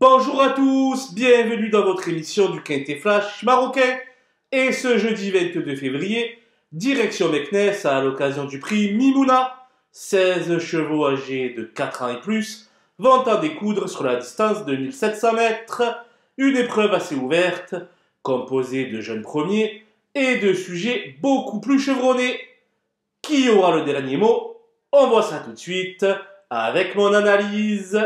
Bonjour à tous, bienvenue dans votre émission du Quintet Flash marocain. Et ce jeudi 22 février, direction Meknes à l'occasion du prix Mimouna. 16 chevaux âgés de 4 ans et plus vont en découdre sur la distance de 1700 mètres. Une épreuve assez ouverte, composée de jeunes premiers et de sujets beaucoup plus chevronnés. Qui aura le dernier mot? On voit ça tout de suite avec mon analyse.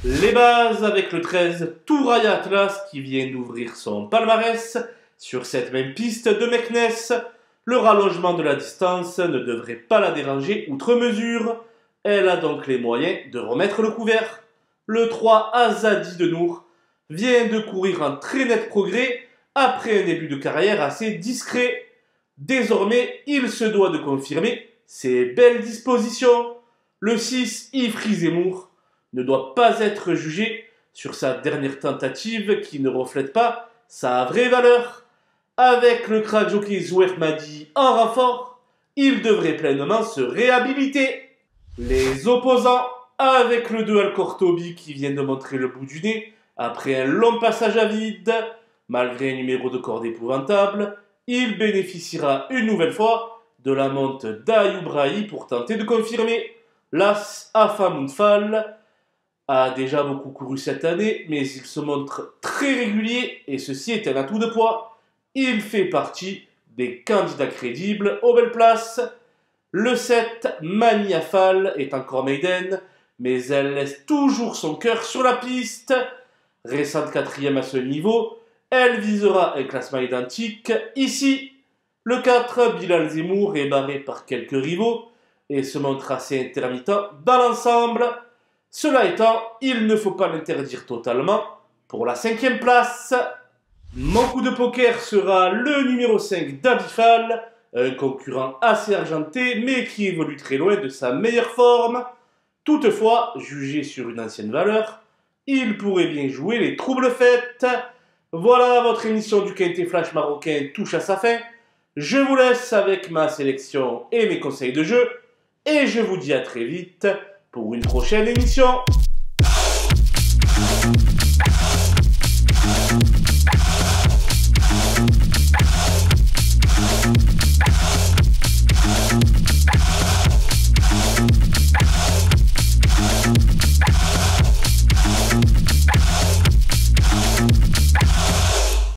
Les bases avec le 13 Touraya Atlas qui vient d'ouvrir son palmarès sur cette même piste de Meknes. Le rallongement de la distance ne devrait pas la déranger outre mesure. Elle a donc les moyens de remettre le couvert. Le 3 Azadi de Nour vient de courir un très net progrès après un début de carrière assez discret. Désormais, il se doit de confirmer ses belles dispositions. Le 6 Ifri Zemmour ne doit pas être jugé sur sa dernière tentative qui ne reflète pas sa vraie valeur. Avec le crack jockey Zouer Madi en renfort, il devrait pleinement se réhabiliter. Les opposants, avec le 2 Alcortobi qui vient de montrer le bout du nez après un long passage à vide, malgré un numéro de corde épouvantable, il bénéficiera une nouvelle fois de la monte d'Ayoubrahi pour tenter de confirmer. L'As Afamounfal a déjà beaucoup couru cette année, mais il se montre très régulier et ceci est un atout de poids. Il fait partie des candidats crédibles aux belles places. Le 7, Maniafal, est encore maiden, mais elle laisse toujours son cœur sur la piste. Récente quatrième à ce niveau, elle visera un classement identique. Ici, le 4, Bilal Zemmour, est barré par quelques rivaux et se montre assez intermittent dans l'ensemble. Cela étant, il ne faut pas l'interdire totalement pour la 5e place. Mon coup de poker sera le numéro 5 d'Abifal, un concurrent assez argenté mais qui évolue très loin de sa meilleure forme. Toutefois, jugé sur une ancienne valeur, il pourrait bien jouer les troubles fêtes. Voilà, votre émission du Quintet Flash marocain touche à sa fin. Je vous laisse avec ma sélection et mes conseils de jeu et je vous dis à très vite pour une prochaine émission.